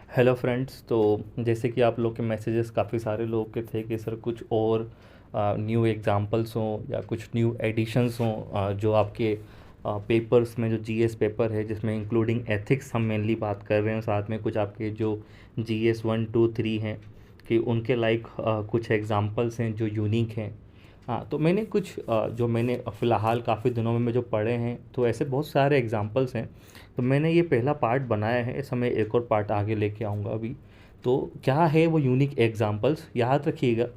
Hello friends. तो जैसे कि आप लोग के मैसेजेस काफ़ी सारे लोगों के थे कि सर कुछ और न्यू एग्जांपल्स हों या कुछ न्यू एडिशंस हों जो आपके पेपर्स में, जो जीएस पेपर है जिसमें इंक्लूडिंग एथिक्स हम मेनली बात कर रहे हैं, साथ में कुछ आपके जो जीएस 1 2 3 हैं कि उनके लाइक कुछ एग्जांपल्स हैं जो यूनिक हैं। हाँ, तो मैंने कुछ जो मैंने फ़िलहाल काफ़ी दिनों में जो पढ़े हैं, तो ऐसे बहुत सारे एग्जांपल्स हैं। तो मैंने ये पहला पार्ट बनाया है, इस समय एक और पार्ट आगे लेके आऊँगा अभी। तो क्या है वो यूनिक एग्जांपल्स, याद रखिएगा।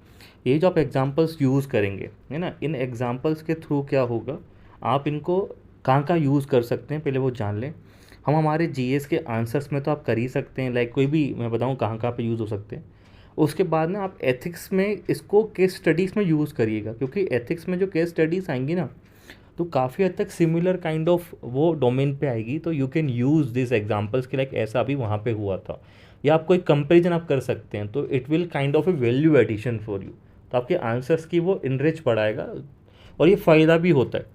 ये जो आप एग्जांपल्स यूज़ करेंगे, है ना, इन एग्जांपल्स के थ्रू क्या होगा, आप इनको कहाँ कहाँ यूज़ कर सकते हैं पहले वो जान लें। हम हमारे जीएस के आंसर्स में तो आप कर ही सकते हैं, लाइक कोई भी मैं बताऊँ कहाँ कहाँ पे यूज़ हो सकते हैं। उसके बाद ना आप एथिक्स में इसको केस स्टडीज़ में यूज़ करिएगा, क्योंकि एथिक्स में जो केस स्टडीज़ आएंगी ना, तो काफ़ी हद तक सिमिलर काइंड ऑफ वो डोमेन पे आएगी। तो you can use this examples कि लाइक ऐसा भी वहाँ पे हुआ था, या आप कोई कंपेरिजन आप कर सकते हैं, तो it will kind of a value addition for you. तो आपके आंसर्स की वो इनरिच बढ़ाएगा, और ये फ़ायदा भी होता है।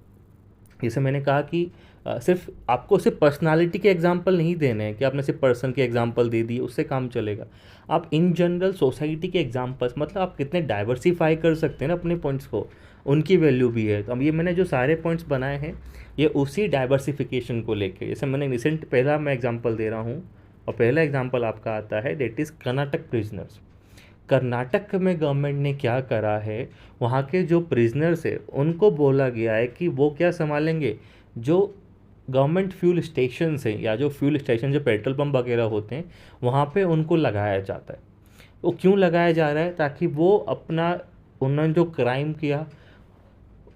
जैसे मैंने कहा कि सिर्फ आपको सिर्फ पर्सनालिटी के एग्जाम्पल नहीं देने हैं कि आपने सिर्फ पर्सन के एग्जाम्पल दे दिए उससे काम चलेगा। आप इन जनरल सोसाइटी के एग्जाम्पल्स, मतलब आप कितने डाइवर्सिफाई कर सकते हैं ना अपने पॉइंट्स को, उनकी वैल्यू भी है। तो अब ये मैंने जो सारे पॉइंट्स बनाए हैं, ये उसी डाइवर्सिफिकेशन को लेके, जैसे मैंने रिसेंट पहला मैं एग्जाम्पल दे रहा हूँ, और पहला एग्जाम्पल आपका आता है, that is Karnataka prisoners. Karnataka में गवर्नमेंट ने क्या करा है, वहाँ के जो प्रिजनर्स है उनको बोला गया है कि वो क्या संभालेंगे, जो गवर्नमेंट फ्यूल स्टेशन है, या जो फ्यूल स्टेशन जो पेट्रोल पंप वगैरह होते हैं, वहाँ पे उनको लगाया जाता है। वो क्यों लगाया जा रहा है, ताकि वो अपना, उन्होंने जो क्राइम किया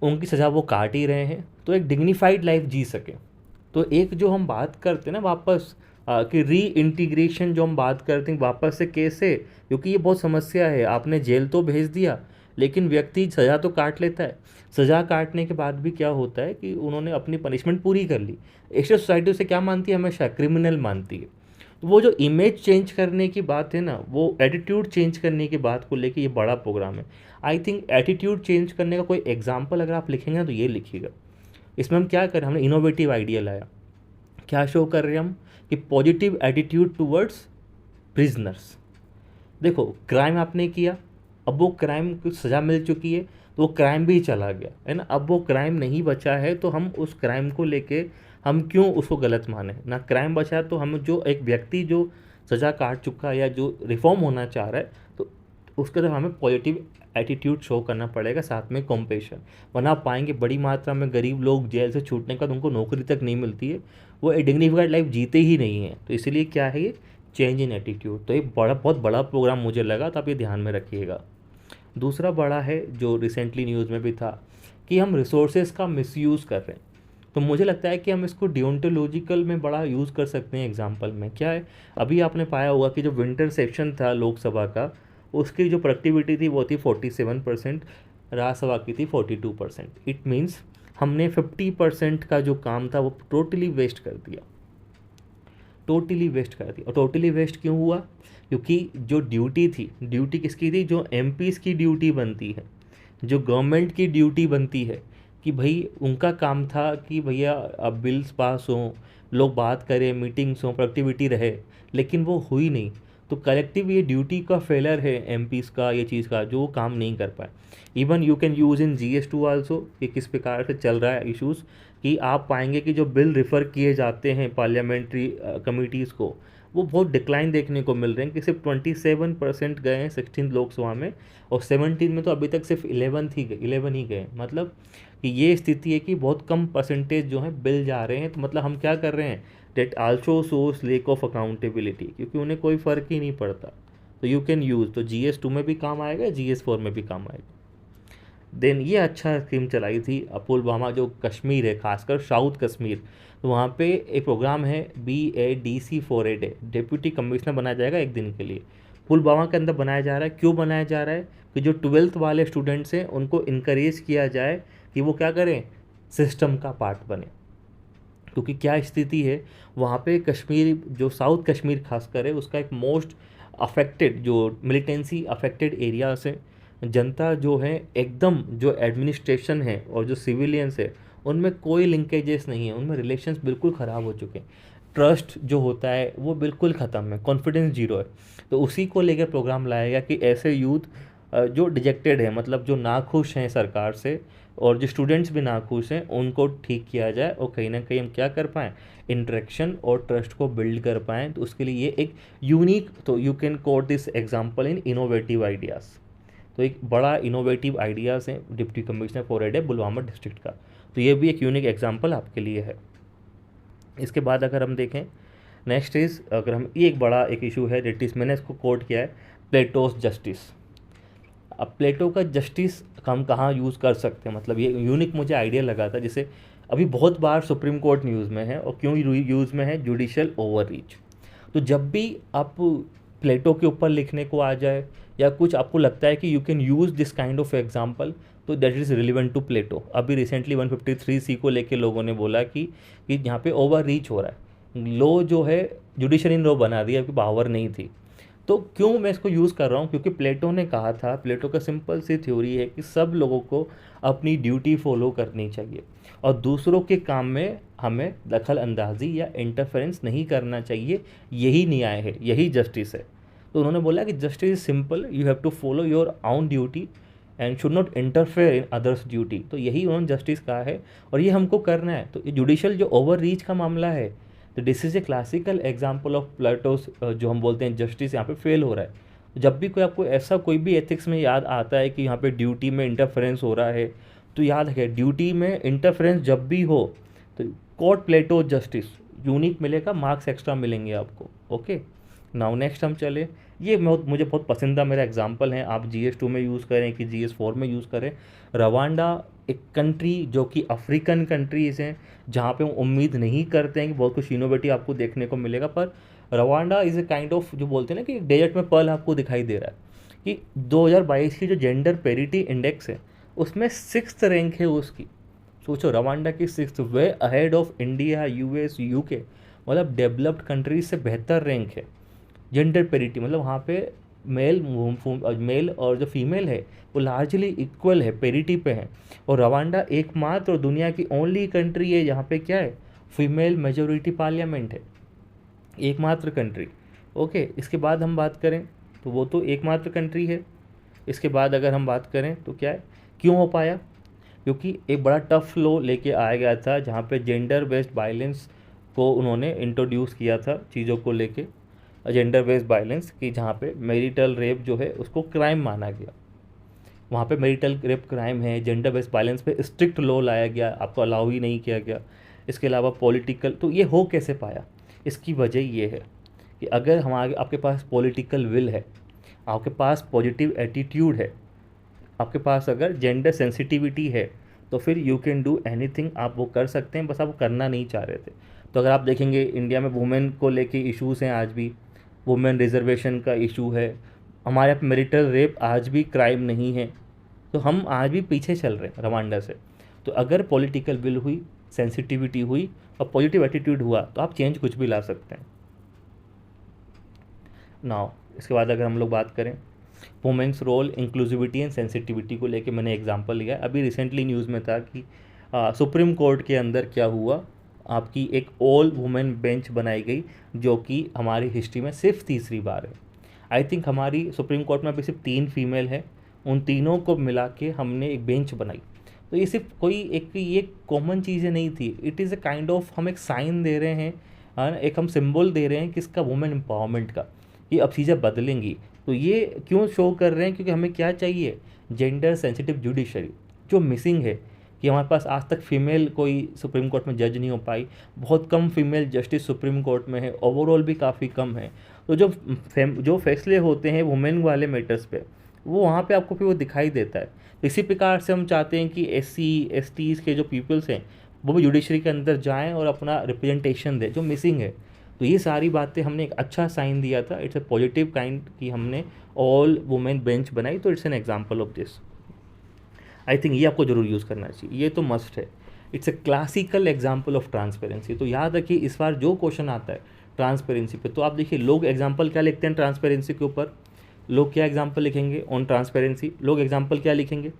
उनकी सज़ा वो काट ही रहे हैं, तो एक डिग्निफाइड लाइफ जी सके। तो एक जो हम बात करते हैं ना वापस कि री इंटीग्रेशन जो हम बात करते हैं वापस से कैसे, क्योंकि ये बहुत समस्या है। आपने जेल तो भेज दिया, लेकिन व्यक्ति सज़ा तो काट लेता है। सज़ा काटने के बाद भी क्या होता है कि उन्होंने अपनी पनिशमेंट पूरी कर ली, एक्स्ट्रा सोसाइटी उसे क्या मानती है, हमेशा क्रिमिनल मानती है। तो वो जो इमेज चेंज करने की बात है ना, वो एटीट्यूड चेंज करने की बात को लेके ये बड़ा प्रोग्राम है। आई थिंक एटीट्यूड चेंज करने का कोई एग्जाम्पल अगर आप लिखेंगे ना, तो ये लिखिएगा। इसमें हम क्या करें, हमने इनोवेटिव आइडिया लाया। क्या शो कर रहे हैं हम, कि पॉजिटिव एटीट्यूड टूवर्ड्स प्रिजनर्स। देखो, क्राइम आपने किया, अब वो क्राइम की सज़ा मिल चुकी है, तो वो क्राइम भी चला गया है ना, अब वो क्राइम नहीं बचा है, तो हम उस क्राइम को लेके हम क्यों उसको गलत माने ना। क्राइम बचा है, तो हम जो एक व्यक्ति जो सज़ा काट चुका है या जो रिफॉर्म होना चाह रहा है, तो उसके तरफ हमें पॉजिटिव एटीट्यूड शो करना पड़ेगा, साथ में कॉम्पेशन। वरना आप पाएंगे बड़ी मात्रा में गरीब लोग जेल से छूटने के बाद उनको नौकरी तक नहीं मिलती है, वो एक डिग्निफाइड लाइफ जीते ही नहीं हैं। तो इसलिए क्या है, ये चेंज इन एटीट्यूड। तो एक बड़ा, बहुत बड़ा प्रोग्राम मुझे लगा, तो आप ये ध्यान में रखिएगा। दूसरा बड़ा है जो रिसेंटली न्यूज़ में भी था, कि हम रिसोर्सेज का मिसयूज़ कर रहे हैं। तो मुझे लगता है कि हम इसको डिओन्टोलॉजिकल में बड़ा यूज़ कर सकते हैं। एग्जाम्पल में क्या है, अभी आपने पाया होगा कि जो विंटर सेशन था लोकसभा का, उसकी जो प्रोडक्टिविटी थी वो थी 47%, राज्यसभा की थी 42%। इट मीन्स हमने 50% का जो काम था वो टोटली वेस्ट कर दिया, टोटली वेस्ट कर दिया। और टोटली वेस्ट क्यों हुआ, क्योंकि जो ड्यूटी थी, ड्यूटी किसकी थी, जो एमपीज़ की ड्यूटी बनती है, जो गवर्नमेंट की ड्यूटी बनती है, कि भाई उनका काम था कि भैया अब बिल्स पास हों, लोग बात करें, मीटिंग्स हों, प्रोडक्टिविटी रहे, लेकिन वो हुई नहीं। तो कलेक्टिव ये ड्यूटी का फेलर है एमपीज़ का, ये चीज़ का, जो वो काम नहीं कर पाए। Even you can use in GS2 also, कि किस प्रकार से चल रहा है इश्यूज़, कि आप पाएंगे कि जो बिल रिफ़र किए जाते हैं पार्लियामेंट्री कमिटीज़ को, वो बहुत डिक्लाइन देखने को मिल रहे हैं, कि सिर्फ 27% गए हैं 16 लोकसभा में, और 17 में तो अभी तक सिर्फ 11 ही गए। मतलब कि ये स्थिति है कि बहुत कम परसेंटेज जो है बिल जा रहे हैं। तो मतलब हम क्या कर रहे हैं, that also source lack of accountability, क्योंकि उन्हें कोई फ़र्क ही नहीं पड़ता। तो यू कैन यूज़, तो GS2 में भी काम आएगा, GS4 में भी काम आएगा। देन ये अच्छा स्कीम चलाई थी पुलवामा, जो कश्मीर है, खासकर साउथ कश्मीर, तो वहाँ पे एक प्रोग्राम है BADC4A, डिप्यूटी कमिश्नर बनाया जाएगा एक दिन के लिए। पुलवामा के अंदर बनाया जा रहा है। क्यों बनाया जा रहा है, कि जो 12th वाले स्टूडेंट्स हैं उनको इनक्रेज किया जाए कि वो क्या करें, सिस्टम का पार्ट बने। क्योंकि क्या स्थिति है वहाँ पे, कश्मीर जो साउथ कश्मीर खासकर है, उसका एक मोस्ट अफेक्टेड, जो मिलिटेंसी अफेक्टेड एरिया से जनता जो है, एकदम जो एडमिनिस्ट्रेशन है और जो सिविलियंस है, उनमें कोई लिंकेजेस नहीं है, उनमें रिलेशंस बिल्कुल ख़राब हो चुके हैं। ट्रस्ट जो होता है वो बिल्कुल ख़त्म है, कॉन्फिडेंस जीरो है। तो उसी को लेकर प्रोग्राम लाया गया कि ऐसे यूथ जो डिजेक्टेड है, मतलब जो नाखुश हैं सरकार से, और जो स्टूडेंट्स भी नाखुश हैं, उनको ठीक किया जाए और कहीं ना कहीं हम क्या कर पाएँ, इंटरेक्शन और ट्रस्ट को बिल्ड कर पाएँ। तो उसके लिए ये एक यूनिक, तो you can quote this example in innovative ideas. तो एक बड़ा इनोवेटिव आइडियाज़ है डिप्टी कमिश्नर फॉर एड है बुलवामा डिस्ट्रिक्ट का। तो ये भी एक यूनिक एग्जांपल आपके लिए है। इसके बाद अगर हम देखें, नेक्स्ट इज़, अगर हम ये एक बड़ा एक इशू है डेट मैंने इसको कोट किया है, प्लेटोस जस्टिस। अब प्लेटो का जस्टिस हम कहाँ यूज़ कर सकते हैं, मतलब ये यूनिक मुझे आइडिया लगा था। जैसे अभी बहुत बार सुप्रीम कोर्ट न्यूज़ में है, और क्यों यूज़ में है, जुडिशल ओवररीच। तो जब भी आप प्लेटो के ऊपर लिखने को आ जाए, या कुछ आपको लगता है कि you can use this kind of example, तो दैट इज़ रिलेवेंट टू प्लेटो। अभी रिसेंटली 153C को लेके लोगों ने बोला कि यहाँ पे ओवर रीच हो रहा है, लो जो है जुडिशरी लो बना दिया, कि पावर नहीं थी। तो क्यों मैं इसको यूज़ कर रहा हूँ, क्योंकि प्लेटो ने कहा था, प्लेटो का सिंपल सी थ्योरी है कि सब लोगों को अपनी ड्यूटी फॉलो करनी चाहिए, और दूसरों के काम में हमें दखल अंदाजी या इंटरफेरेंस नहीं करना चाहिए। यही न्याय है, यही जस्टिस है। तो उन्होंने बोला कि justice is simple, you have to follow your own duty and should not interfere in others duty. तो यही उन्होंने जस्टिस कहा है, और ये हमको करना है। तो ये जुडिशल जो ओवर रीच का मामला है, तो this is a classical example of plateaus, जो हम बोलते हैं जस्टिस यहाँ पे फेल हो रहा है। तो जब भी कोई आपको ऐसा कोई भी एथिक्स में याद आता है कि यहाँ पे ड्यूटी में इंटरफेरेंस हो रहा है, तो याद रखें, ड्यूटी में इंटरफेरेंस जब भी हो तो कोर्ट प्लेटो जस्टिस यूनिक मिलेगा, मार्क्स एक्स्ट्रा मिलेंगे आपको। ओके, नाउ नेक्स्ट हम चले, ये मुझे बहुत पसंदीदा मेरा एग्जांपल है, आप GS2 में यूज़ करें कि GS4 में यूज़ करें। रवांडा एक कंट्री जो कि अफ्रीकन कंट्रीज़ हैं, जहाँ पे हम उम्मीद नहीं करते हैं कि बहुत कुछ इनोवेटिव आपको देखने को मिलेगा, पर Rwanda is a kind of, जो बोलते हैं ना कि डेजर्ट में पर्ल आपको दिखाई दे रहा है, कि 2022 की जो जेंडर पेरिटी इंडेक्स है उसमें 6th रैंक है उसकी। सोचो, रवांडा की 6th, way ahead of India, US, UK, मतलब डेवलप्ड कंट्रीज से बेहतर रैंक है। जेंडर पेरिटी मतलब वहाँ पे मेल और जो फीमेल है वो लार्जली इक्वल है, पेरिटी पे है। और रवांडा एकमात्र और दुनिया की ओनली कंट्री है जहाँ पे क्या है, फीमेल मेजोरिटी पार्लियामेंट है, एकमात्र कंट्री। ओके, इसके बाद हम बात करें तो वो तो एकमात्र कंट्री है। इसके बाद अगर हम बात करें तो क्या है, क्यों हो पाया, क्योंकि एक बड़ा टफ लॉ लेके आया गया था, जहाँ पे जेंडर बेस्ड वायलेंस को उन्होंने इंट्रोड्यूस किया था, चीज़ों को लेके जेंडर बेस्ड वायलेंस की, जहाँ पे मैरिटल रेप जो है उसको क्राइम माना गया। वहाँ पे मैरिटल रेप क्राइम है, जेंडर बेस्ड वायलेंस पे स्ट्रिक्ट लॉ लाया गया, आपको अलाउ ही नहीं किया गया। इसके अलावा पॉलिटिकल, तो ये हो कैसे पाया, इसकी वजह ये है कि अगर हमारे आपके पास पॉलिटिकल विल है, आपके पास पॉजिटिव एटीट्यूड है, आपके पास अगर जेंडर सेंसिटिविटी है, तो फिर यू कैन डू एनीथिंग, आप वो कर सकते हैं, बस आप वो करना नहीं चाह रहे थे। तो अगर आप देखेंगे इंडिया में वुमेन को लेके इश्यूज़ हैं, आज भी वुमेन रिजर्वेशन का इशू है, हमारे यहाँ मैरिटल रेप आज भी क्राइम नहीं है, तो हम आज भी पीछे चल रहे हैं रवांडा से। तो अगर पॉलिटिकल विल हुई, सेंसिटिविटी हुई और पॉजिटिव एटीट्यूड हुआ, तो आप चेंज कुछ भी ला सकते हैं। नाउ इसके बाद अगर हम लोग बात करें women's role, inclusivity and sensitivity को लेके, मैंने एग्जांपल लिया है। अभी रिसेंटली न्यूज़ में था कि सुप्रीम कोर्ट के अंदर क्या हुआ, आपकी एक ऑल वुमेन बेंच बनाई गई, जो कि हमारी हिस्ट्री में सिर्फ तीसरी बार है। आई थिंक हमारी सुप्रीम कोर्ट में अभी सिर्फ 3 फीमेल है, उन तीनों को मिला के हमने एक बेंच बनाई। तो ये सिर्फ कोई एक ये कॉमन चीज़ें नहीं थी, it is a kind of, हम एक साइन दे रहे हैं, एक हम सिंबल दे रहे हैं किसका, वुमेन एम्पावरमेंट का। ये अब चीज़ें बदलेंगी। तो ये क्यों शो कर रहे हैं, क्योंकि हमें क्या चाहिए, जेंडर सेंसिटिव जुडिशरी जो मिसिंग है, कि हमारे पास आज तक फीमेल कोई सुप्रीम कोर्ट में जज नहीं हो पाई, बहुत कम फीमेल जस्टिस सुप्रीम कोर्ट में है, ओवरऑल भी काफ़ी कम है। तो जो फैसले होते हैं वुमेन वाले मैटर्स पे, वो वहाँ पे आपको फिर वो दिखाई देता है। तो इसी प्रकार से हम चाहते हैं कि SC STs के जो पीपल्स हैं वो भी जुडिशरी के अंदर जाएँ और अपना रिप्रेजेंटेशन दें, जो मिसिंग है। तो ये सारी बातें हमने एक अच्छा साइन दिया था, इट्स अ पॉजिटिव काइंड कि हमने ऑल वुमेन बेंच बनाई। तो it's an example of this. I think ये आपको ज़रूर यूज़ करना चाहिए, ये तो मस्ट है। It's a classical example of transparency. तो याद रखिए, इस बार जो क्वेश्चन आता है ट्रांसपेरेंसी पे, तो आप देखिए लोग एग्जांपल क्या लिखते हैं ट्रांसपेरेंसी के ऊपर, लोग क्या एग्जांपल लिखेंगे ऑन ट्रांसपेरेंसी, लोग एग्जांपल क्या लिखेंगे,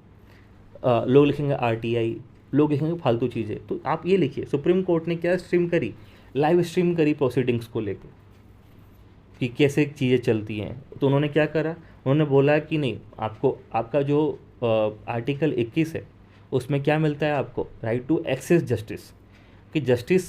लोग लिखेंगे RTI, लोग लिखेंगे फालतू चीज़ें। तो आप ये लिखिए, सुप्रीम कोर्ट ने क्या स्ट्रीम करी, लाइव स्ट्रीम करी प्रोसीडिंग्स को लेकर कि कैसे चीज़ें चलती हैं। तो उन्होंने क्या करा, उन्होंने बोला कि नहीं, आपको आपका जो आर्टिकल 21 है उसमें क्या मिलता है, आपको राइट टू एक्सेस जस्टिस, कि जस्टिस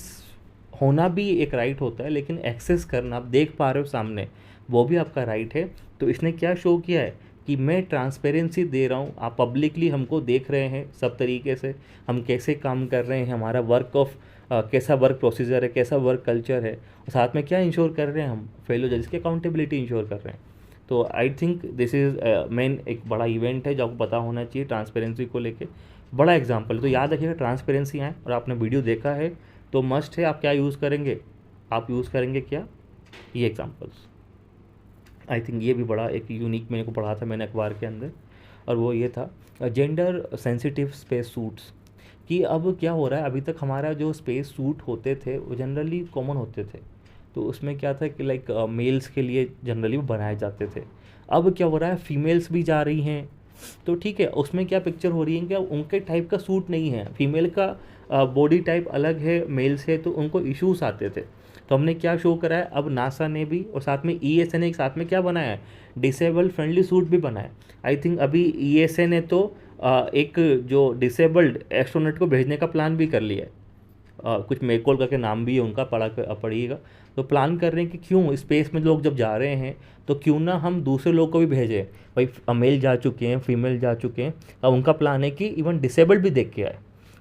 होना भी एक राइट होता है, लेकिन एक्सेस करना, आप देख पा रहे हो सामने, वो भी आपका राइट है। तो इसने क्या शो किया है कि मैं ट्रांसपेरेंसी दे रहा हूँ, आप पब्लिकली हमको देख रहे हैं सब तरीके से, हम कैसे काम कर रहे हैं, हमारा वर्क ऑफ कैसा वर्क प्रोसीजर है, कैसा वर्क कल्चर है, और साथ में क्या इंश्योर कर रहे हैं, हम फेलो जजेस की अकाउंटेबिलिटी इंश्योर कर रहे हैं। तो I think this is main एक बड़ा इवेंट है जो आपको पता होना चाहिए ट्रांसपेरेंसी को लेके, बड़ा एग्जाम्पल। तो याद रखिएगा, ट्रांसपेरेंसी आए और आपने वीडियो देखा है तो मस्ट है, आप क्या यूज़ करेंगे, आप यूज़ करेंगे क्या, ये एग्जाम्पल्स। आई थिंक ये भी बड़ा एक यूनिक मेरे को पढ़ा था मैंने अखबार के अंदर, और वो ये था जेंडर सेंसिटिव स्पेस सूट्स। कि अब क्या हो रहा है, अभी तक हमारा जो स्पेस सूट होते थे वो जनरली कॉमन होते थे, तो उसमें क्या था कि लाइक मेल्स के लिए जनरली वो बनाए जाते थे। अब क्या हो रहा है, फीमेल्स भी जा रही हैं, तो ठीक है, उसमें क्या पिक्चर हो रही है, क्या उनके टाइप का सूट नहीं है, फीमेल का बॉडी टाइप अलग है मेल से, तो उनको इश्यूज आते थे। तो हमने क्या शो करा है, अब नासा ने भी और साथ में ESA ने एक साथ में क्या बनाया है, डिसेबल फ्रेंडली सूट भी बनाया। आई थिंक अभी ESA ने तो एक जो डिसेबल्ड एस्ट्रोनॉट को भेजने का प्लान भी कर लिया है। कुछ मेकोल करके नाम भी है उनका, पढ़िएगा। तो प्लान कर रहे हैं कि क्यों स्पेस में लोग जब जा रहे हैं तो क्यों ना हम दूसरे लोग को भी भेजें। भाई मेल जा चुके हैं, फीमेल जा चुके हैं, अब उनका प्लान है कि इवन डिसेबल्ड भी देख के आए।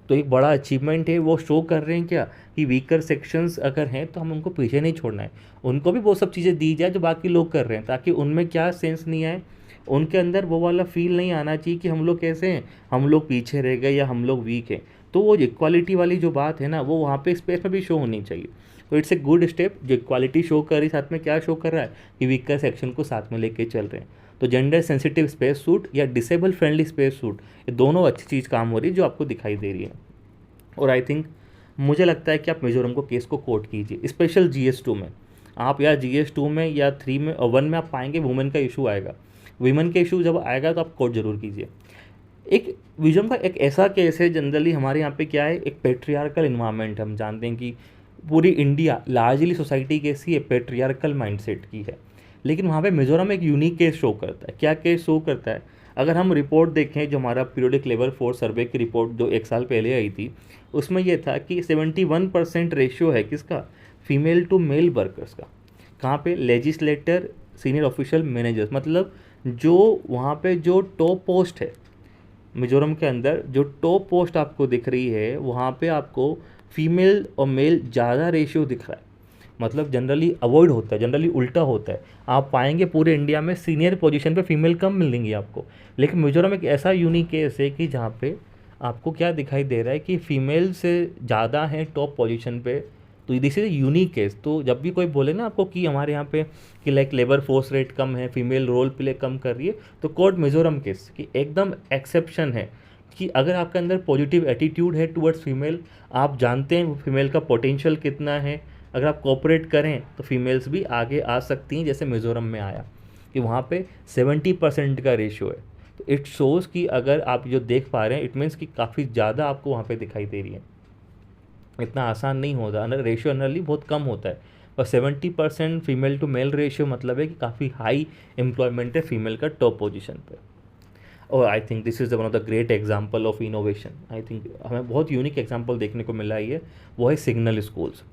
तो एक बड़ा अचीवमेंट है, वो शो कर रहे हैं क्या कि वीकर सेक्शंस अगर हैं तो हम उनको पीछे नहीं छोड़ना है, उनको भी वो सब चीज़ें दी जाए जो बाकी लोग कर रहे हैं, ताकि उनमें क्या सेंस नहीं आए, उनके अंदर वो वाला फील नहीं आना चाहिए कि हम लोग कैसे हैं, हम लोग पीछे रह गए या हम लोग वीक हैं। तो वो इक्वालिटी वाली जो बात है ना, वो वहाँ पे स्पेस में भी शो होनी चाहिए। तो इट्स ए गुड स्टेप, जो इक्वालिटी शो कर रही, साथ में क्या शो कर रहा है कि वीकर सेक्शन को साथ में लेके चल रहे हैं। तो जेंडर सेंसिटिव स्पेस सूट या डिसेबल फ्रेंडली स्पेस सूट, ये दोनों अच्छी चीज़ काम हो रही है जो आपको दिखाई दे रही है। और आई थिंक मुझे लगता है कि आप मिजोरम को केस को कोट कीजिए, स्पेशल GS2 में। आप या GS2 में या 3 में और 1 में आप पाएंगे वुमेन का इशू आएगा। वुमेन का इशू जब आएगा तो आप कोट जरूर कीजिए। एक विजम का एक ऐसा केस है, जनरली हमारे यहाँ पे क्या है, एक पेट्रियार्कल इन्वायरमेंट, हम जानते हैं कि पूरी इंडिया लार्जली सोसाइटी कैसी है, पेट्रियार्कल माइंडसेट की है। लेकिन वहाँ पे मिजोरम एक यूनिक केस शो करता है। क्या केस शो करता है, अगर हम रिपोर्ट देखें जो हमारा पीरियोडिक लेबर फोर्स सर्वे की रिपोर्ट जो 1 साल पहले आई थी, उसमें यह था कि 71% रेशियो है किसका, फीमेल टू मेल वर्कर्स का। कहाँ पे, लेजिस्लेटर, सीनियर ऑफिशियल, मैनेजर्स, मतलब जो वहाँ पे जो टॉप पोस्ट है मिजोरम के अंदर, जो टॉप पोस्ट आपको दिख रही है वहाँ पे आपको फीमेल और मेल ज़्यादा रेशियो दिख रहा है। मतलब जनरली अवॉइड होता है, जनरली उल्टा होता है। आप पाएंगे पूरे इंडिया में सीनियर पोजीशन पे फीमेल कम मिलेंगी आपको, लेकिन मिजोरम एक ऐसा यूनिक केस है कि जहाँ पे आपको क्या दिखाई दे रहा है कि फीमेल से ज़्यादा हैं टॉप पोजीशन पे। तो दिस इज़ यूनिक केस। तो जब भी कोई बोले ना आपको कि हमारे यहाँ पे कि लाइक लेबर फोर्स रेट कम है, फीमेल रोल प्ले कम कर रही है, तो कोर्ट मिजोरम केस कि एकदम एक्सेप्शन है कि अगर आपके अंदर पॉजिटिव एटीट्यूड है टुवर्ड्स फीमेल, आप जानते हैं फीमेल का पोटेंशियल कितना है, अगर आप कोऑपरेट करें तो फीमेल्स भी आगे आ सकती हैं, जैसे मिज़ोरम में आया कि वहाँ पे 70% का रेशियो है। तो इट शोज़ कि अगर आप जो देख पा रहे हैं, इट मीन्स कि काफ़ी ज़्यादा आपको वहाँ पे दिखाई दे रही है। इतना आसान नहीं होता, रेशियो जनरली बहुत कम होता है, और 70% फीमेल टू मेल रेशियो मतलब है कि काफ़ी हाई एम्प्लॉयमेंट है फीमेल का टॉप पोजीशन पे। और आई think this is one of the great example of innovation. I think हमें बहुत यूनिक एग्जांपल देखने को मिला है, वो है सिग्नल स्कूल्स।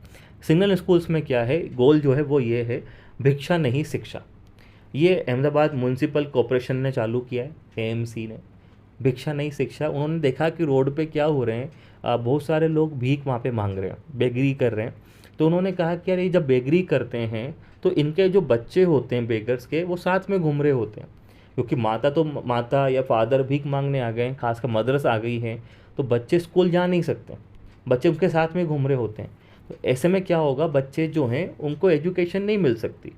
सिग्नल स्कूल्स में क्या है, गोल जो है वो ये है, भिक्षा नहीं शिक्षा। ये अहमदाबाद म्यूनसिपल कॉरपोरेशन ने चालू किया है, AMC ने, भिक्षा नहीं शिक्षा। उन्होंने देखा कि रोड पे क्या हो रहे हैं, बहुत सारे लोग भीख वहाँ पे मांग रहे हैं, बेगरी कर रहे हैं। तो उन्होंने कहा कि यार ये जब बेगरी करते हैं तो इनके जो बच्चे होते हैं बेगर्स के, वो साथ में घूम रहे होते हैं, क्योंकि माता या फादर भीख मांगने आ गए हैं, खासकर मदरस आ गई है, तो बच्चे स्कूल जा नहीं सकते, बच्चे उनके साथ में घूम रहे होते हैं। तो ऐसे में क्या होगा, बच्चे जो हैं उनको एजुकेशन नहीं मिल सकती।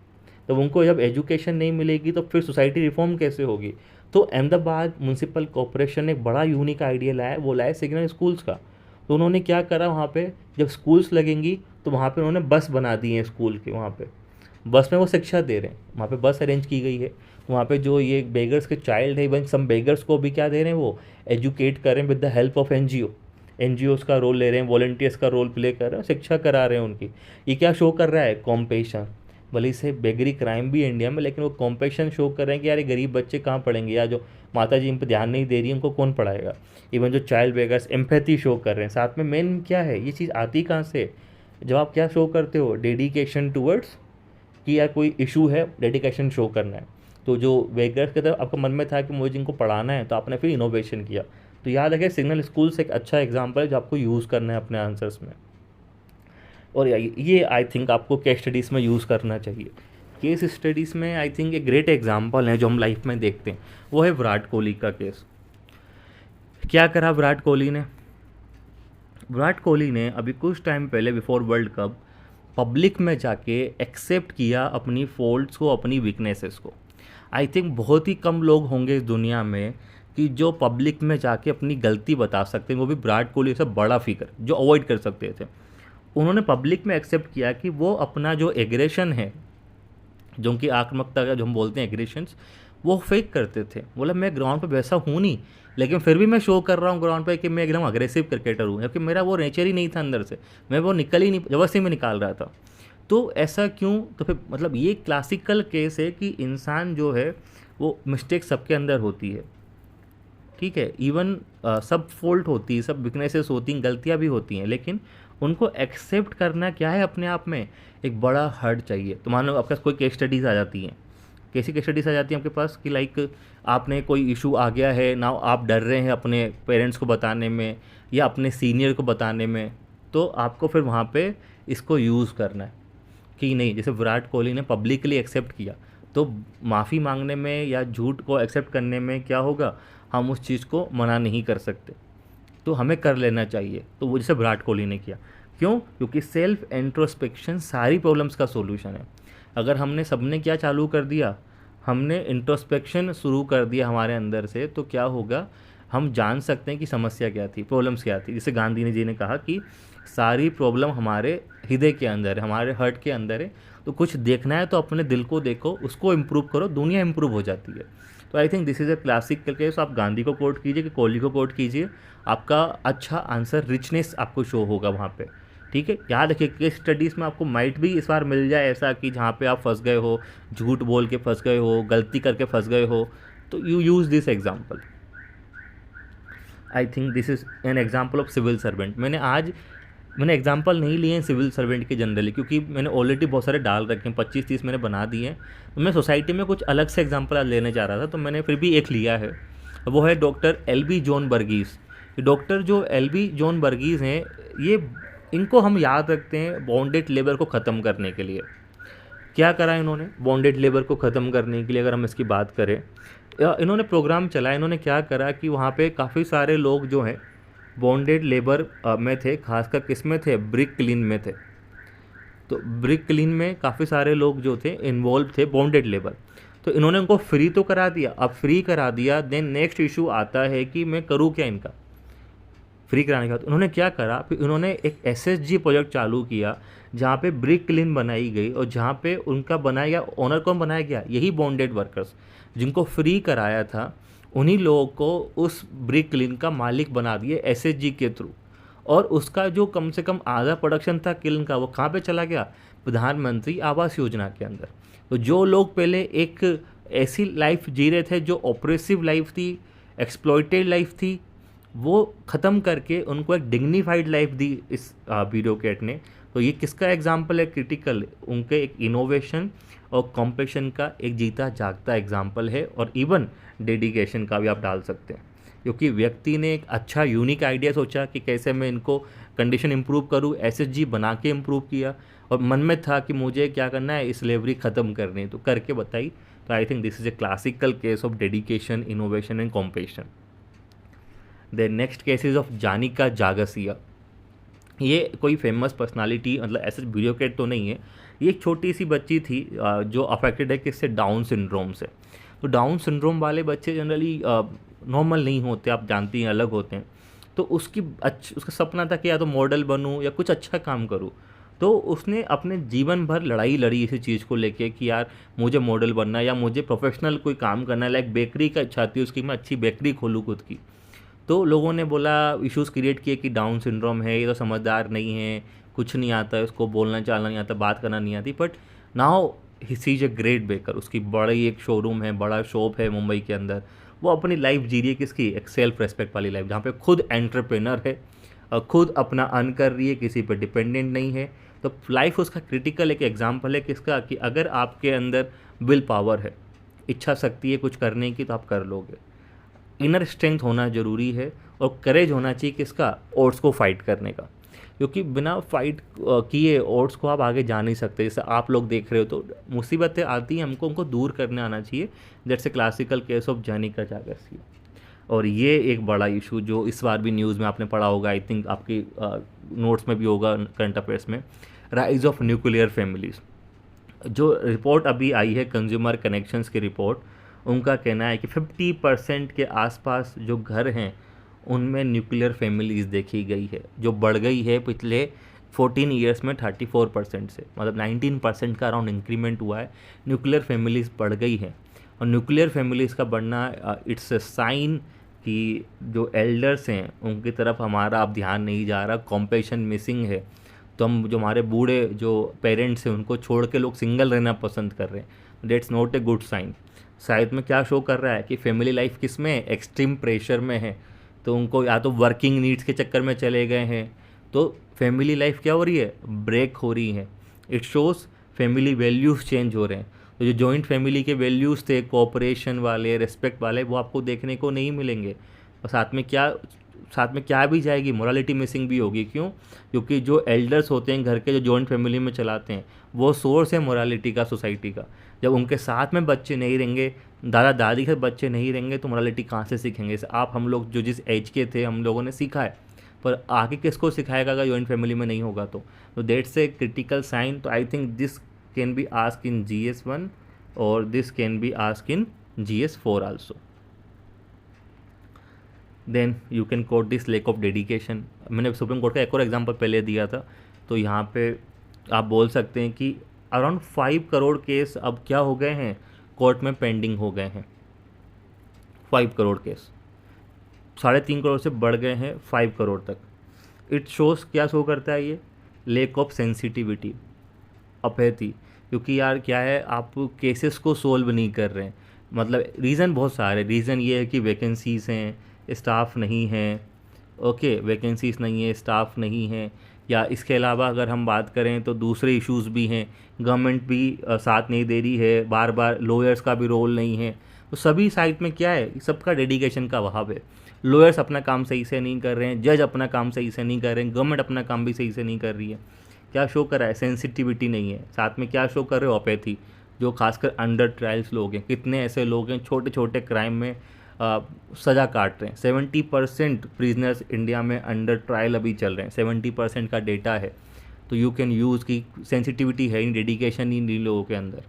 तो उनको जब एजुकेशन नहीं मिलेगी तो फिर सोसाइटी रिफॉर्म कैसे होगी। तो अहमदाबाद म्यूनसिपल कॉरपोरेशन ने एक बड़ा यूनिक आइडिया लाया, वो लाया सिग्नल स्कूल्स का। तो उन्होंने क्या करा, वहाँ पे जब स्कूल्स लगेंगी तो वहाँ पे उन्होंने बस बना दी है स्कूल के, वहाँ पे बस में वो शिक्षा दे रहे हैं, वहाँ पे बस अरेंज की गई है। वहाँ पे जो ये बेगर्स के चाइल्ड है, इवन सम बेगर्स को भी क्या दे रहे हैं, वो एजुकेट कर रहे हैं with the help of NGO। NGOs का रोल ले रहे हैं, वॉलंटियर्स का रोल प्ले कर रहे हैं, शिक्षा करा रहे हैं उनकी। ये क्या शो कर रहा है? कॉम्पेशन। भले से बेगरी क्राइम भी है इंडिया में, लेकिन वो कॉम्पेशन शो कर रहे हैं कि यार ये गरीब बच्चे कहाँ पढ़ेंगे, या जो माता जी इन पर ध्यान नहीं दे रही है उनको कौन पढ़ाएगा। इवन जो चाइल्ड बेगर्स एम्पैथी शो कर रहे हैं। साथ में मेन क्या है, ये चीज़ आती कहाँ से? जब आप क्या शो करते हो? डेडिकेशन टूवर्ड्स, कि यार कोई इशू है, डेडिकेशन शो करना है। तो जो बेगर्स की तरफ आपका मन में था कि मुझे जिनको पढ़ाना है, तो आपने फिर इनोवेशन किया। तो याद रखें, सिग्नल स्कूल्स एक अच्छा एग्जाम्पल है जो आपको यूज़ करना है अपने आंसर्स में। और ये आई थिंक आपको केस स्टडीज़ में यूज़ करना चाहिए। केस स्टडीज़ में आई थिंक एक ग्रेट एग्जाम्पल है जो हम लाइफ में देखते हैं, वो है विराट कोहली का केस। क्या करा विराट कोहली ने? विराट कोहली ने अभी कुछ टाइम पहले बिफोर वर्ल्ड कप पब्लिक में जाके एक्सेप्ट किया अपनी फॉल्ट्स को, अपनी वीकनेसेस को। आई थिंक बहुत ही कम लोग होंगे इस दुनिया में कि जो पब्लिक में जाके अपनी गलती बता सकते हैं, वो भी विराट कोहली से बड़ा फिगर जो अवॉइड कर सकते थे। उन्होंने पब्लिक में एक्सेप्ट किया कि वो अपना जो एग्रेशन है, जो उनकी आक्रामकता का जो हम बोलते हैं एग्रेशंस, वो फेक करते थे। बोला मैं ग्राउंड पे वैसा हूँ नहीं, लेकिन फिर भी मैं शो कर रहा हूँ ग्राउंड पे कि मैं एकदम अग्रेसिव क्रिकेटर हूँ, क्योंकि मेरा वो नेचर ही नहीं था अंदर से, मैं वो निकल ही नहीं, ज़बरदस्ती में निकाल रहा था। तो ऐसा क्यों? तो फिर मतलब ये क्लासिकल केस है कि इंसान जो है वो मिस्टेक सबके अंदर होती है, ठीक है। इवन सब फॉल्ट होती है, सब वीकनेसेस होती हैं, गलतियाँ भी होती हैं, लेकिन उनको एक्सेप्ट करना क्या है अपने आप में एक बड़ा हर्ट चाहिए। तो मान लो आपके पास कोई केस स्टडीज़ आ जाती हैं, कैसी केस स्टडीज़ आ जाती हैं आपके पास कि लाइक आपने कोई इशू आ गया है ना, आप डर रहे हैं अपने पेरेंट्स को बताने में या अपने सीनियर को बताने में, तो आपको फिर वहाँ पे इसको यूज़ करना है कि नहीं। जैसे विराट कोहली ने पब्लिकली एक्सेप्ट किया, तो माफ़ी मांगने में या झूठ को एक्सेप्ट करने में क्या होगा, हम उस चीज़ को मना नहीं कर सकते, तो हमें कर लेना चाहिए। तो वो जैसे विराट कोहली ने किया, क्यों? क्योंकि सेल्फ इंट्रोस्पेक्शन सारी प्रॉब्लम्स का सोल्यूशन है। अगर हमने सबने क्या चालू कर दिया, हमने इंट्रोस्पेक्शन शुरू कर दिया हमारे अंदर से, तो क्या होगा, हम जान सकते हैं कि समस्या क्या थी, प्रॉब्लम्स क्या थी। जैसे गांधी जी ने कहा कि सारी प्रॉब्लम हमारे हृदय के अंदर है, हमारे हर्ट के अंदर है। तो कुछ देखना है तो अपने दिल को देखो, उसको इम्प्रूव करो, दुनिया इम्प्रूव हो जाती है। तो I think this is a classic case. आप गांधी को कोट कीजिए कि कोहली को कोट कीजिए, आपका अच्छा आंसर रिचनेस आपको शो होगा वहाँ पे, ठीक है। याद रखिए केस स्टडीज़ में आपको माइट भी इस बार मिल जाए ऐसा कि जहाँ पे आप फंस गए हो, झूठ बोल के फंस गए हो, गलती करके फंस गए हो, तो you use this example. I think this is an example of civil servant. मैंने एग्जाम्पल नहीं लिए हैं सिविल सर्वेंट के जनरली, क्योंकि मैंने ऑलरेडी बहुत सारे डाल रखे हैं, 25-30 मैंने बना दिए हैं। तो मैं सोसाइटी में कुछ अलग से एग्जाम्पल आज लेने जा रहा था, तो मैंने फिर भी एक लिया है, वो है doctor L B. John Varghese. Doctor जो एल.बी. जॉन वर्गीस हैं, ये इनको हम याद रखते हैं बॉन्डेड लेबर को ख़त्म करने के लिए। क्या करा इन्होंने बॉन्डेड लेबर को ख़त्म करने के लिए? अगर हम इसकी बात करें, इन्होंने प्रोग्राम चलाया। इन्होंने क्या करा कि वहाँ पे काफ़ी सारे लोग जो हैं बॉन्डेड लेबर में थे, खासकर किस में थे, ब्रिक क्लीन में थे। तो ब्रिक क्लीन में काफ़ी सारे लोग जो थे इन्वॉल्व थे बॉन्डेड लेबर। तो इन्होंने उनको फ्री तो करा दिया। अब फ्री करा दिया, देन नेक्स्ट इशू आता है कि मैं करूँ क्या इनका फ्री कराने के बाद। उन्होंने क्या करा, फिर उन्होंने एक एसएचजी प्रोजेक्ट चालू किया जहाँ पे ब्रिक क्लीन बनाई गई, और जहाँ पे उनका बनाया गया ओनर कौन बनाया गया, यही बॉन्डेड वर्कर्स जिनको फ्री कराया था, उन्हीं लोगों को उस ब्रिक क्लीन का मालिक बना दिए एसएचजी के थ्रू। और उसका जो कम से कम आधा प्रोडक्शन था किलन का, वो कहाँ पे चला गया, प्रधानमंत्री आवास योजना के अंदर। तो जो लोग पहले एक ऐसी लाइफ जी रहे थे जो ऑपरेसिव लाइफ थी, एक्सप्लॉइटेड लाइफ थी, वो ख़त्म करके उनको एक डिग्निफाइड लाइफ दी इस ब्यूरोक्रेट ने। तो ये किसका एग्जाम्पल है क्रिटिकल, उनके एक इनोवेशन और कॉम्पेशन का एक जीता जागता एग्जाम्पल है। और इवन डेडिकेशन का भी आप डाल सकते हैं, क्योंकि व्यक्ति ने एक अच्छा यूनिक आइडिया सोचा कि कैसे मैं इनको कंडीशन इम्प्रूव करूँ, एसएचजी बना के इम्प्रूव किया, और मन में था कि मुझे क्या करना है, स्लेवरी ख़त्म करनी है, तो करके बताई। तो I think this is a classical case of dedication, innovation and compassion. The next case is of जानिका जागसिया। ये कोई फेमस पर्सनालिटी, मतलब ऐसे ब्यूरोक्रेट तो नहीं है, ये एक छोटी सी बच्ची थी जो अफेक्टेड है किससे, डाउन सिंड्रोम से। तो डाउन सिंड्रोम वाले बच्चे जनरली नॉर्मल नहीं होते, आप जानती हैं, अलग होते हैं। तो उसका सपना था कि या तो मॉडल बनूं या कुछ अच्छा काम करूं। तो उसने अपने जीवन भर लड़ाई लड़ी इसी चीज़ को लेके कि यार मुझे मॉडल बनना है या मुझे प्रोफेशनल कोई काम करना है, लाइक बेकरी का इच्छा थी उसकी, मैं अच्छी बेकरी खोलूँ खुद की। तो लोगों ने बोला, इश्यूज़ क्रिएट किए कि डाउन सिंड्रोम है, ये तो समझदार नहीं है, कुछ नहीं आता है उसको, बोलना चालना नहीं आता, बात करना नहीं आती। But now he sees a great baker, उसकी बड़ी एक शोरूम है, बड़ा शॉप है मुंबई के अंदर। वो अपनी लाइफ जी रही है किसकी, एक सेल्फ रेस्पेक्ट वाली लाइफ, जहाँ पे खुद एंटरप्रेनर है और खुद अपना अर्न कर रही है, किसी पे डिपेंडेंट नहीं है। तो लाइफ उसका क्रिटिकल एक एग्जाम्पल है किसका, कि अगर आपके अंदर विल पावर है, इच्छा शक्ति है कुछ करने की, तो आप कर लोगे। इनर स्ट्रेंथ होना ज़रूरी है और करेज होना चाहिए किसका, ओट्स को फाइट करने का। क्योंकि बिना फाइट किए ओट्स को आप आगे जा नहीं सकते। जैसे आप लोग देख रहे हो, तो मुसीबतें आती हैं, हमको उनको दूर करने आना चाहिए। That's a classical case of जानिका जागर्सी। और ये एक बड़ा इशू जो इस बार भी न्यूज़ में आपने पढ़ा होगा, आई थिंक आपकी नोट्स में भी होगा, करंट अफेयर्स में, राइज ऑफ न्यूक्लियर फैमिलीज़। जो रिपोर्ट अभी आई है कंज्यूमर कनेक्शंस की रिपोर्ट, उनका कहना है कि 50% के आसपास जो घर हैं उनमें न्यूक्लियर फैमिलीज़ देखी गई है, जो बढ़ गई है पिछले 14 ईयर्स में 34% से। मतलब 19% का अराउंड इंक्रीमेंट हुआ है, न्यूक्लियर फैमिलीज़ बढ़ गई हैं। और न्यूक्लियर फैमिलीज़ का बढ़ना इट्स अ साइन कि जो एल्डर्स हैं उनकी तरफ हमारा अब ध्यान नहीं जा रहा, कॉम्पेशन मिसिंग है। तो हम जो हमारे बूढ़े जो पेरेंट्स हैं उनको छोड़ के लोग सिंगल रहना पसंद कर रहे हैं। That's not a good sign. शायद में क्या शो कर रहा है कि फैमिली लाइफ किस में, एक्सट्रीम प्रेशर में है। तो उनको या तो वर्किंग नीड्स के चक्कर में चले गए हैं, तो फैमिली लाइफ क्या हो रही है, ब्रेक हो रही है। It shows family values change हो रहे हैं। तो जो जॉइंट फैमिली के वैल्यूज़ थे, कोऑपरेशन वाले, रिस्पेक्ट वाले, वो आपको देखने को नहीं मिलेंगे। और साथ में क्या भी जाएगी, मोरालिटी मिसिंग भी होगी। क्यों? क्योंकि जो एल्डर्स होते हैं घर के, जो जॉइंट फैमिली में चलाते हैं, वो सोर्स है मोरालिटी का सोसाइटी का। जब उनके साथ में बच्चे नहीं रहेंगे, दादा दादी के बच्चे नहीं रहेंगे, तो मोरालिटी कहाँ से सीखेंगे? हम लोग जो जिस एज के थे हम लोगों ने सीखा है, पर आगे किसको सिखाएगा अगर जॉइंट फैमिली में नहीं होगा? तो दैट्स ए क्रिटिकल साइन। तो I think this can be ask in GS1 और this can be ask in GS4 also. Then you can quote this lack of dedication. मैंने सुप्रीम कोर्ट का एक और एग्जांपल पहले दिया था, तो यहाँ पे आप बोल सकते हैं कि अराउंड 5 करोड़ केस अब क्या हो गए हैं, कोर्ट में पेंडिंग हो गए हैं। 5 करोड़ केस 3.5 करोड़ से बढ़ गए हैं 5 करोड़ तक। इट शोज़, क्या शो करता है ये, लैक ऑफ सेंसिटिविटी, अपैथी। क्योंकि यार क्या है, आप केसेस को सोल्व नहीं कर रहे हैं। मतलब रीज़न बहुत सारे, रीज़न ये है कि वैकेंसीज़ हैं, स्टाफ नहीं है। ओके, वैकेंसीज नहीं है, स्टाफ नहीं है। या इसके अलावा अगर हम बात करें तो दूसरे इश्यूज़ भी हैं, गवर्नमेंट भी साथ नहीं दे रही है, बार बार लॉयर्स का भी रोल नहीं है। तो सभी साइड में क्या है, सबका डेडिकेशन का अभाव है। लॉयर्स अपना काम सही से नहीं कर रहे हैं, जज अपना काम सही से नहीं कर रहे हैं, गवर्नमेंट अपना काम भी सही से नहीं कर रही है। क्या शो कर रहा है, सेंसिटिविटी नहीं है। साथ में क्या शो कर रहे हो, अपैथी। जो खासकर अंडर ट्रायल्स लोग हैं, कितने ऐसे लोग हैं छोटे छोटे क्राइम में सज़ा काट रहे हैं। 70% प्रिजनर्स इंडिया में अंडर ट्रायल अभी चल रहे हैं, 70% का डेटा है। तो यू कैन यूज़ की सेंसिटिविटी है इन, डेडिकेशन इन लोगों के अंदर।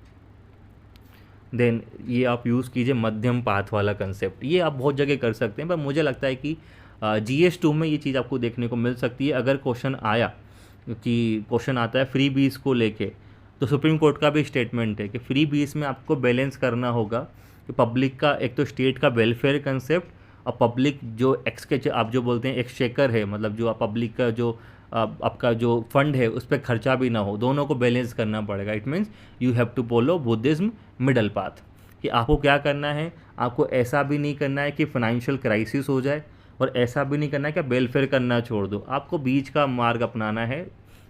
देन ये आप यूज़ कीजिए मध्यम पाथ वाला कंसेप्ट। ये आप बहुत जगह कर सकते हैं, पर मुझे लगता है कि GS2 में ये चीज़ आपको देखने को मिल सकती है। अगर क्वेश्चन आया, कि क्वेश्चन आता है फ्री बीस को लेके, तो सुप्रीम कोर्ट का भी स्टेटमेंट है कि फ्री बीस में आपको बैलेंस करना होगा कि पब्लिक का, एक तो स्टेट का वेलफेयर कंसेप्ट, और पब्लिक जो आप जो बोलते हैं एक्सचेकर है, मतलब जो पब्लिक का जो आपका जो फंड है उस पर खर्चा भी ना हो, दोनों को बैलेंस करना पड़ेगा। It means you have to follow Buddhism middle path, कि आपको क्या करना है, आपको ऐसा भी नहीं करना है कि फाइनेंशियल क्राइसिस हो जाए, और ऐसा भी नहीं करना है कि वेलफेयर करना छोड़ दो, आपको बीच का मार्ग अपनाना है।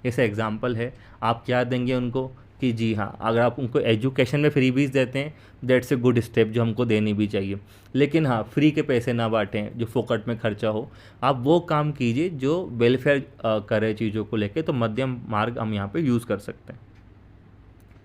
जैसे एग्जांपल है, आप क्या देंगे उनको कि जी हाँ, अगर आप उनको एजुकेशन में फ्री बीज देते हैं, दैट्स ए गुड स्टेप जो हमको देनी भी चाहिए। लेकिन हाँ, फ्री के पैसे ना बांटें जो फोकट में खर्चा हो। आप वो काम कीजिए जो वेलफेयर करे चीज़ों को लेके। तो मध्यम मार्ग हम यहाँ पे यूज़ कर सकते हैं।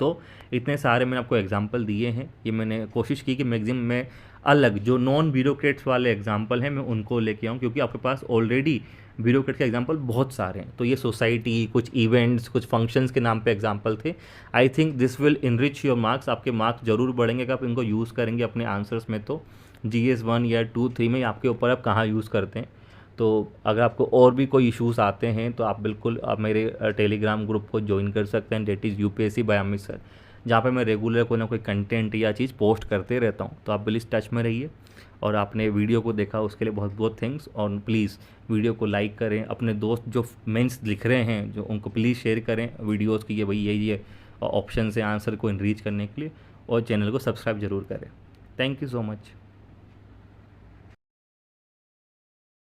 तो इतने सारे मैंने आपको एग्जांपल दिए हैं। ये मैंने कोशिश की कि मैक्सिमम में अलग जो नॉन ब्यूरोक्रेट्स वाले एग्जांपल हैं मैं उनको लेके आऊँ, क्योंकि आपके पास ऑलरेडी ब्यूरोक्रेट के एग्जांपल बहुत सारे हैं। तो ये सोसाइटी, कुछ इवेंट्स, कुछ फंक्शंस के नाम पे एग्जांपल थे। आई think this will enrich your marks. आपके मार्क्स जरूर बढ़ेंगे अगर आप इनको यूज़ करेंगे अपने आंसर्स में। तो GS1 या 2, 3 में आपके ऊपर आप कहाँ यूज़ करते हैं। तो अगर आपको और भी कोई इश्यूज़ आते हैं तो आप बिल्कुल आप मेरे टेलीग्राम ग्रुप को ज्वाइन कर सकते हैं, that is UPSC by Amit sir, जहाँ पे मैं रेगुलर कोई ना कोई कंटेंट या चीज़ पोस्ट करते रहता हूँ। तो आप प्लीज़ टच में रहिए। और आपने वीडियो को देखा उसके लिए बहुत बहुत थैंक्स। और प्लीज़ वीडियो को लाइक करें, अपने दोस्त जो मेंस लिख रहे हैं जो उनको प्लीज़ शेयर करें वीडियोस की, ये भाई ये ऑप्शन है आंसर को इनरीच करने के लिए, और चैनल को सब्सक्राइब ज़रूर करें। Thank you so much.